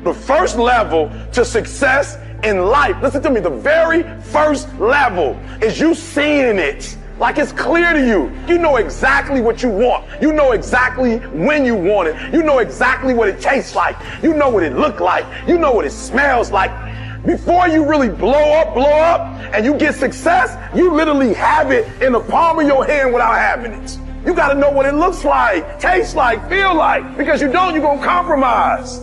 The first level to success in life, listen to me, the very first level is you seeing it. Like it's clear to you. You know exactly what you want. You know exactly when you want it. You know exactly what it tastes like. You know what it looks like. You know what it smells like. Before you really blow up, and you get success, you literally have it in the palm of your hand without having it. You got to know what it looks like, tastes like, feel like, because you don't, you're going to compromise.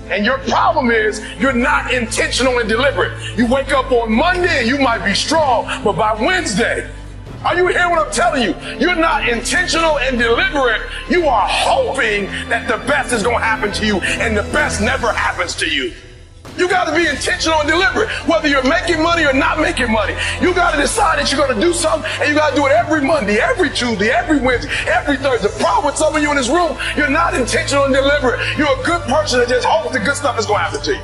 And your problem is you're not intentional and deliberate. You wake up on Monday and you might be strong, but by Wednesday, are you hearing what I'm telling you? You're not intentional and deliberate. You are hoping that the best is going to happen to you, and the best never happens to you. You got to be intentional and deliberate, whether you're making money or not making money. You got to decide that you're going to do something, and you got to do it every Monday, every Tuesday, every Wednesday, every Thursday. The problem with some of you in this room, you're not intentional and deliberate. You're a good person that just hopes the good stuff is going to happen to you.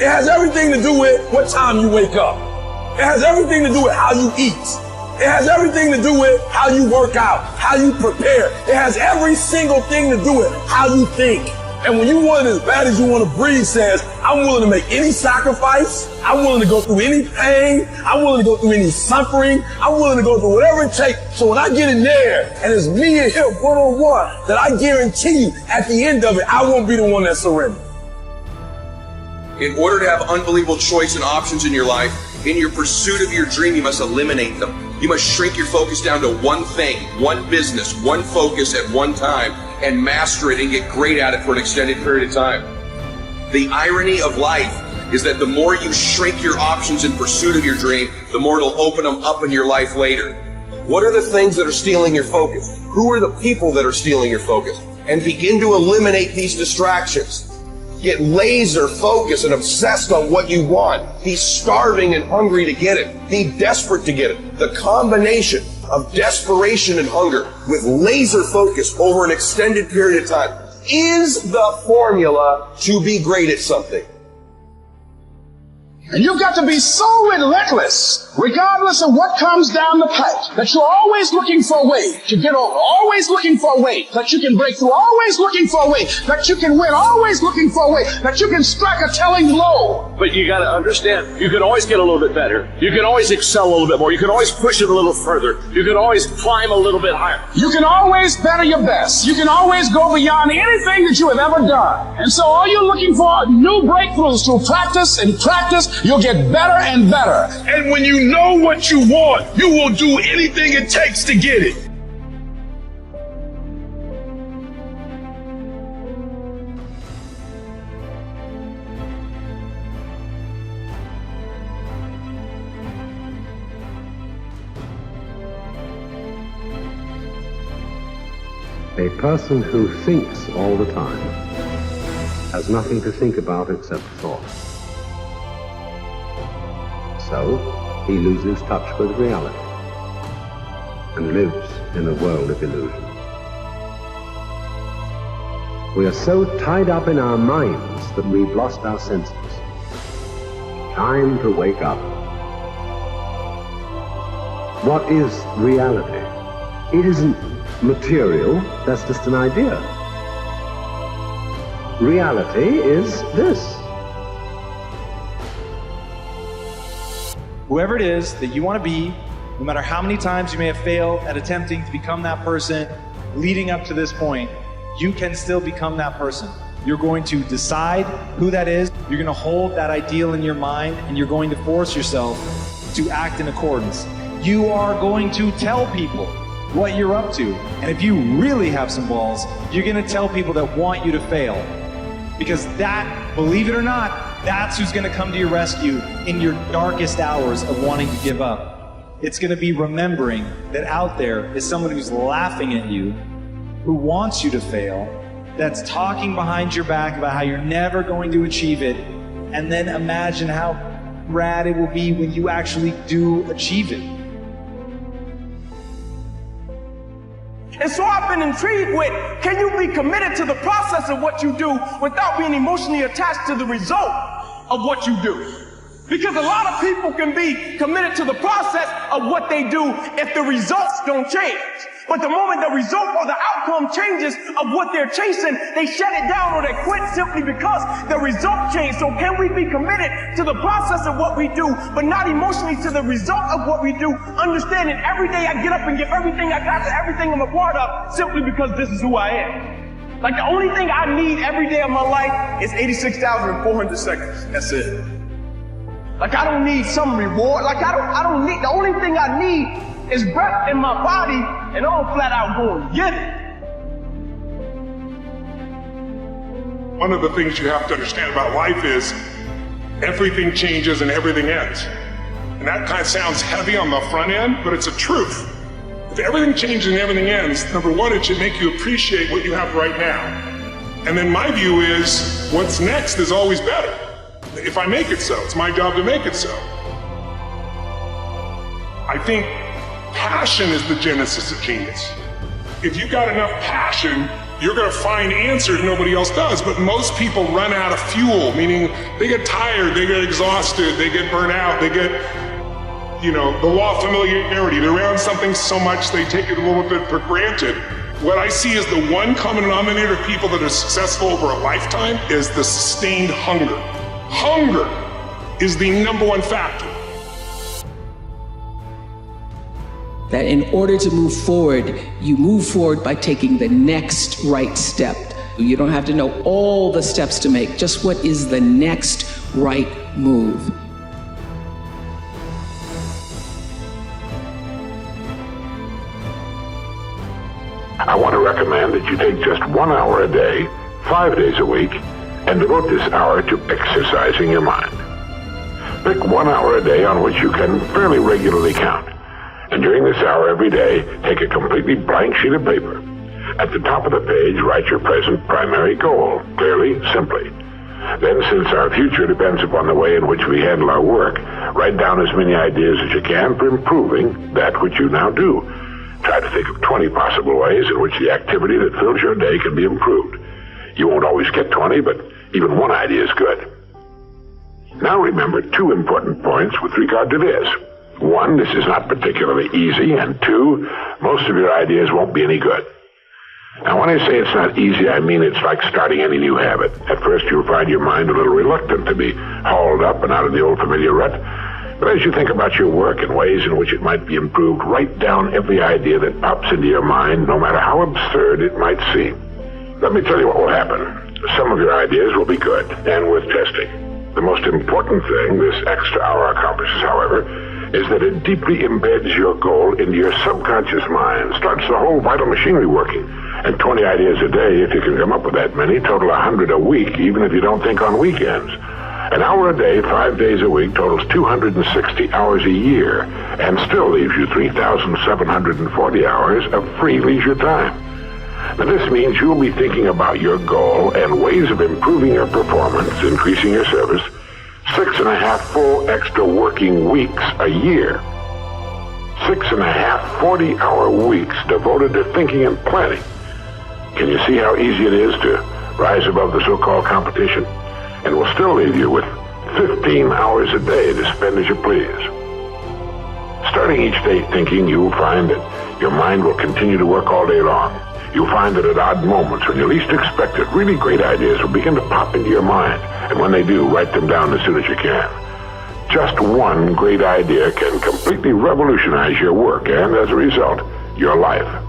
It has everything to do with what time you wake up. It has everything to do with how you eat. It has everything to do with how you work out, how you prepare. It has every single thing to do with how you think. And when you want it as bad as you want to breathe says, I'm willing to make any sacrifice. I'm willing to go through any pain. I'm willing to go through any suffering. I'm willing to go through whatever it takes. So when I get in there and it's me and him one-on-one, that I guarantee you at the end of it, I won't be the one that surrenders. In order to have unbelievable choice and options in your life, in your pursuit of your dream, you must eliminate them. You must shrink your focus down to one thing, one business, one focus at one time, and master it and get great at it for an extended period of time. The irony of life is that the more you shrink your options in pursuit of your dream, the more it'll open them up in your life later. What are the things that are stealing your focus? Who are the people that are stealing your focus? And begin to eliminate these distractions. Get laser focused and obsessed on what you want. Be starving and hungry to get it. Be desperate to get it. The combination of desperation and hunger with laser focus over an extended period of time is the formula to be great at something. And you've got to be so relentless, regardless of what comes down the pipe, that you're always looking for a way to get over, always looking for a way that you can break through, always looking for a way that you can win, always looking for a way that you can strike a telling blow. But you got to understand, you can always get a little bit better. You can always excel a little bit more. You can always push it a little further. You can always climb a little bit higher. You can always better your best. You can always go beyond anything that you have ever done. And so all you're looking for are new breakthroughs through practice and practice. You'll get better and better. And when you know what you want, you will do anything it takes to get it. A person who thinks all the time has nothing to think about except thought. So, he loses touch with reality and lives in a world of illusion. We are so tied up in our minds that we've lost our senses. Time to wake up. What is reality? It isn't material, that's just an idea. Reality is this. Whoever it is that you want to be, no matter how many times you may have failed at attempting to become that person leading up to this point, you can still become that person. You're going to decide who that is, you're going to hold that ideal in your mind, and you're going to force yourself to act in accordance. You are going to tell people what you're up to. And if you really have some balls, you're going to tell people that want you to fail. Because that, believe it or not, that's who's going to come to your rescue in your darkest hours of wanting to give up. It's going to be remembering that out there is someone who's laughing at you, who wants you to fail, that's talking behind your back about how you're never going to achieve it, and then imagine how rad it will be when you actually do achieve it. And so I've been intrigued with, can you be committed to the process of what you do without being emotionally attached to the result of what you do? Because a lot of people can be committed to the process of what they do if the results don't change. But the moment the result or the outcome changes of what they're chasing, they shut it down or they quit simply because the result changed. So can we be committed to the process of what we do, but not emotionally to the result of what we do, understanding every day I get up and give everything I got to everything I'm a part of simply because this is who I am. Like the only thing I need every day of my life is 86,400 seconds. That's it. Like I don't need some reward. Like I don't need, the only thing I need is breath in my body, and I'm flat out going, get it. One of the things you have to understand about life is everything changes and everything ends. And that kind of sounds heavy on the front end, but it's a truth. If everything changes and everything ends, number one, it should make you appreciate what you have right now. And then my view is, what's next is always better. If I make it so, it's my job to make it so. I think passion is the genesis of genius. If you've got enough passion, you're going to find answers nobody else does. But most people run out of fuel, meaning they get tired, they get exhausted, they get burnt out, they get, the law of familiarity. They're around something so much they take it a little bit for granted. What I see as the one common denominator of people that are successful over a lifetime is the sustained hunger. Hunger is the number one factor. That in order to move forward, you move forward by taking the next right step. You don't have to know all the steps to make, just what is the next right move. I want to recommend that you take just 1 hour a day, 5 days a week, and devote this hour to exercising your mind. Pick 1 hour a day on which you can fairly regularly count. And during this hour every day, take a completely blank sheet of paper. At the top of the page, write your present primary goal, clearly, simply. Then, since our future depends upon the way in which we handle our work, write down as many ideas as you can for improving that which you now do. Try to think of 20 possible ways in which the activity that fills your day can be improved. You won't always get 20, but even one idea is good. Now remember 2 important points with regard to this. 1, this is not particularly easy, and 2, most of your ideas won't be any good. Now, when I say it's not easy, I mean it's like starting any new habit. At first, you'll find your mind a little reluctant to be hauled up and out of the old familiar rut. But as you think about your work and ways in which it might be improved, write down every idea that pops into your mind, no matter how absurd it might seem. Let me tell you what will happen. Some of your ideas will be good and worth testing. The most important thing this extra hour accomplishes, however, is that it deeply embeds your goal into your subconscious mind, starts the whole vital machinery working. And 20 ideas a day, if you can come up with that many, total 100 a week, even if you don't think on weekends. An hour a day, 5 days a week, totals 260 hours a year, and still leaves you 3,740 hours of free leisure time. Now, this means you'll be thinking about your goal and ways of improving your performance, increasing your service, 6.5 full extra working weeks a year. 6.5 40-hour weeks devoted to thinking and planning. Can you see how easy it is to rise above the so-called competition? And will still leave you with 15 hours a day to spend as you please. Starting each day thinking, you'll find that your mind will continue to work all day long. You'll find that at odd moments, when you least expect it, really great ideas will begin to pop into your mind. And when they do, write them down as soon as you can. Just one great idea can completely revolutionize your work and, as a result, your life.